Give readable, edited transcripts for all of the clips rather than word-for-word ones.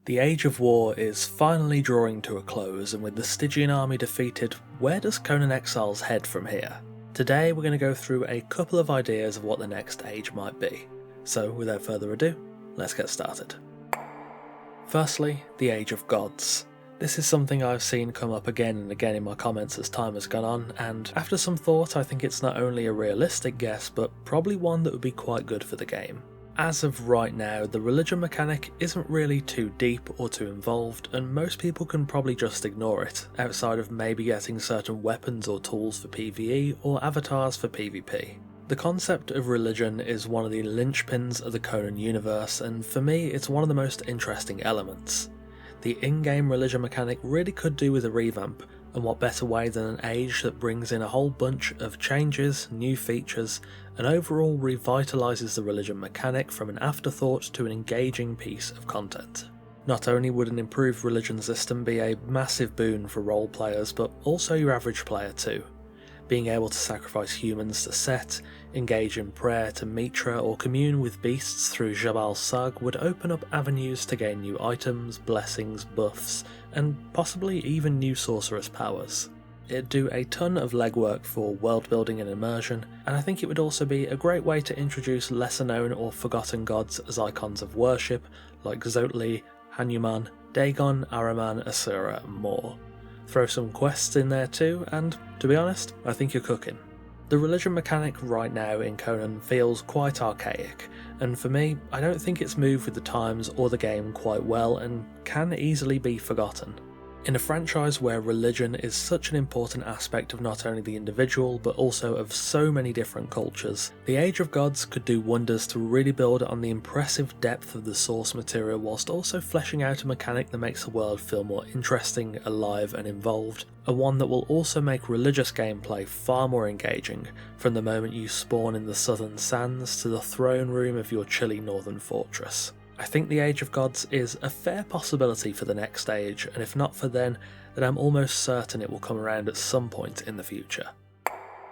The Age of War is finally drawing to a close, and with the Stygian army defeated, where does Conan Exiles head from here? Today we're going to go through a couple of ideas of what the next age might be. So without further ado, let's get started. Firstly, the Age of Gods. This is something I've seen come up again and again in my comments as time has gone on, and after some thought I think it's not only a realistic guess, but probably one that would be quite good for the game. As of right now, the religion mechanic isn't really too deep or too involved, and most people can probably just ignore it, outside of maybe getting certain weapons or tools for PvE or avatars for PvP. The concept of religion is one of the linchpins of the Conan universe, and for me it's one of the most interesting elements. The in-game religion mechanic really could do with a revamp, and what better way than an age that brings in a whole bunch of changes, new features, and overall revitalises the religion mechanic from an afterthought to an engaging piece of content. Not only would an improved religion system be a massive boon for role players, but also your average player too. Being able to sacrifice humans to Set, engage in prayer to Mitra, or commune with beasts through Jabal Sag would open up avenues to gain new items, blessings, buffs, and possibly even new sorceress powers. It'd do a ton of legwork for world building and immersion, and I think it would also be a great way to introduce lesser known or forgotten gods as icons of worship, like Zotli, Hanuman, Dagon, Ahriman, Asura, and more. Throw some quests in there too, and to be honest, I think you're cooking. The religion mechanic right now in Conan feels quite archaic, and for me, I don't think it's moved with the times or the game quite well and can easily be forgotten. In a franchise where religion is such an important aspect of not only the individual but also of so many different cultures, the Age of Gods could do wonders to really build on the impressive depth of the source material whilst also fleshing out a mechanic that makes the world feel more interesting, alive and involved, and one that will also make religious gameplay far more engaging, from the moment you spawn in the southern sands to the throne room of your chilly northern fortress. I think the Age of Gods is a fair possibility for the next stage, and if not for then I'm almost certain it will come around at some point in the future.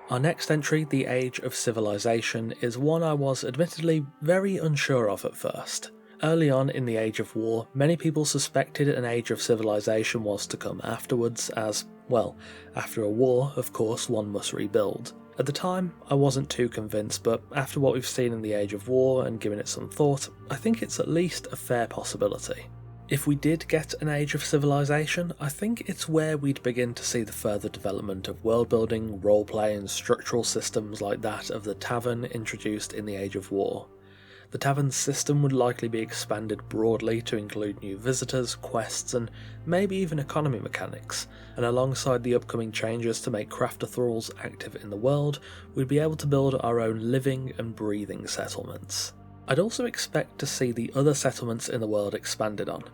Our next entry, the Age of Civilization, is one I was admittedly very unsure of at first. Early on in the Age of War, many people suspected an Age of Civilization was to come afterwards as, well, after a war, of course, one must rebuild. At the time, I wasn't too convinced, but after what we've seen in the Age of War and given it some thought, I think it's at least a fair possibility. If we did get an Age of Civilization, I think it's where we'd begin to see the further development of world building, roleplay and structural systems like that of the Tavern introduced in the Age of War. The Tavern's system would likely be expanded broadly to include new visitors, quests, and maybe even economy mechanics, and alongside the upcoming changes to make crafter thralls active in the world, we'd be able to build our own living and breathing settlements. I'd also expect to see the other settlements in the world expanded on.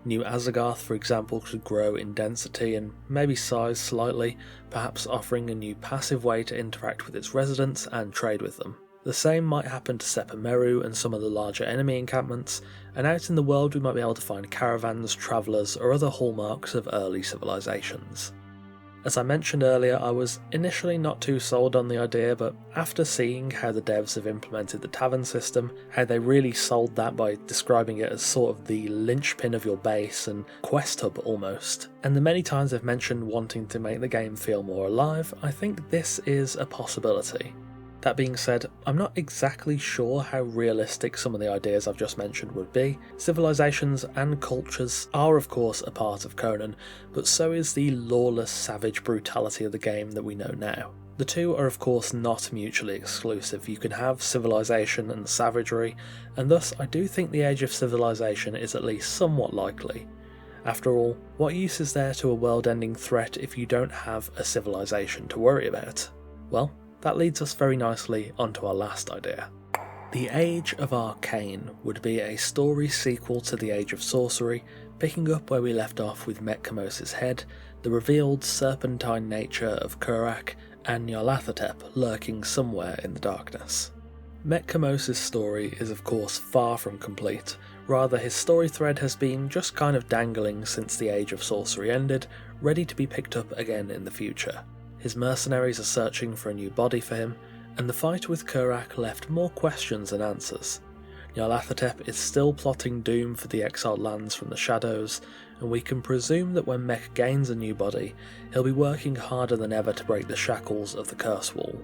New Azagarth, for example, could grow in density and maybe size slightly, perhaps offering a new passive way to interact with its residents and trade with them. The same might happen to Sepameru and some of the larger enemy encampments, and out in the world we might be able to find caravans, travellers, or other hallmarks of early civilizations. As I mentioned earlier, I was initially not too sold on the idea, but after seeing how the devs have implemented the Tavern system, how they really sold that by describing it as sort of the linchpin of your base and quest hub almost, and the many times they've mentioned wanting to make the game feel more alive, I think this is a possibility. That being said, I'm not exactly sure how realistic some of the ideas I've just mentioned would be. Civilizations and cultures are of course a part of Conan, but so is the lawless, savage brutality of the game that we know now. The two are of course not mutually exclusive. You can have civilization and savagery, and thus I do think the Age of Civilization is at least somewhat likely. After all, what use is there to a world-ending threat if you don't have a civilization to worry about? Well, that leads us very nicely onto our last idea. The Age of Arcane would be a story sequel to the Age of Sorcery, picking up where we left off with Metkamos' head, the revealed serpentine nature of Kurak, and Nyarlathotep lurking somewhere in the darkness. Metkamos' story is of course far from complete, rather his story thread has been just kind of dangling since the Age of Sorcery ended, ready to be picked up again in the future. His mercenaries are searching for a new body for him, and the fight with Kurak left more questions than answers. Nyarlathotep is still plotting doom for the Exiled Lands from the shadows, and we can presume that when Mech gains a new body, he'll be working harder than ever to break the shackles of the Curse Wall.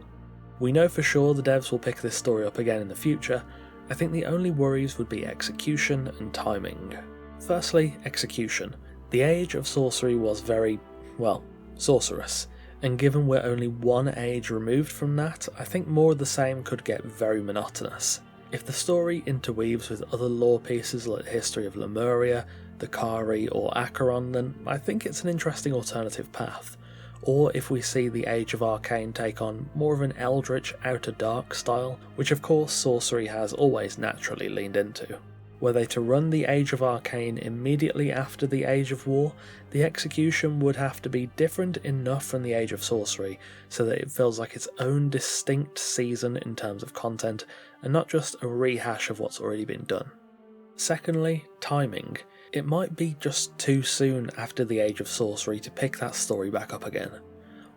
We know for sure the devs will pick this story up again in the future. I think the only worries would be execution and timing. Firstly, execution. The Age of Sorcery was very, well, sorcerous, and given we're only one age removed from that, I think more of the same could get very monotonous. If the story interweaves with other lore pieces like the history of Lemuria, the Kari or Acheron, then I think it's an interesting alternative path. Or if we see the Age of Arcane take on more of an eldritch Outer Dark style, which of course sorcery has always naturally leaned into. Were they to run the Age of Arcane immediately after the Age of War, the execution would have to be different enough from the Age of Sorcery so that it feels like its own distinct season in terms of content and not just a rehash of what's already been done. Secondly, timing. It might be just too soon after the Age of Sorcery to pick that story back up again.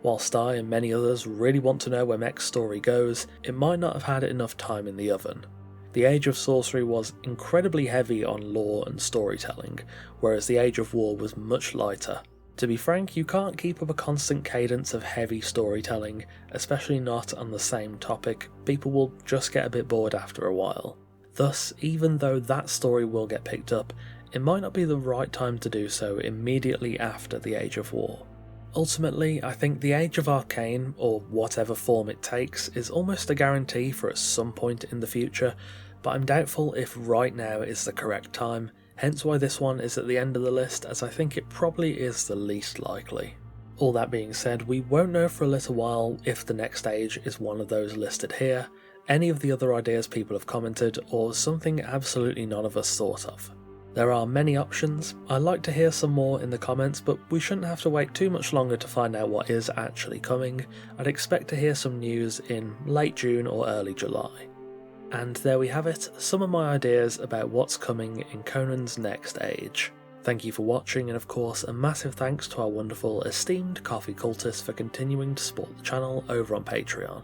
Whilst I and many others really want to know where Mech's story goes, it might not have had enough time in the oven. The Age of Sorcery was incredibly heavy on lore and storytelling, whereas the Age of War was much lighter. To be frank, you can't keep up a constant cadence of heavy storytelling, especially not on the same topic. People will just get a bit bored after a while. Thus, even though that story will get picked up, it might not be the right time to do so immediately after the Age of War. Ultimately, I think the Age of Arcane, or whatever form it takes, is almost a guarantee for at some point in the future, but I'm doubtful if right now is the correct time, hence why this one is at the end of the list, as I think it probably is the least likely. All that being said, we won't know for a little while if the next age is one of those listed here, any of the other ideas people have commented, or something absolutely none of us thought of. There are many options. I'd like to hear some more in the comments, but we shouldn't have to wait too much longer to find out what is actually coming. I'd expect to hear some news in late June or early July. And there we have it, some of my ideas about what's coming in Conan's next age. Thank you for watching, and of course a massive thanks to our wonderful esteemed coffee cultists for continuing to support the channel over on Patreon.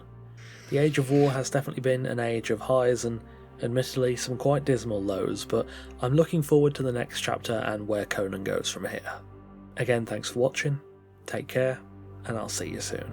The Age of War has definitely been an age of highs and admittedly some quite dismal lows, but I'm looking forward to the next chapter and where Conan goes from here. Again, thanks for watching, take care, and I'll see you soon.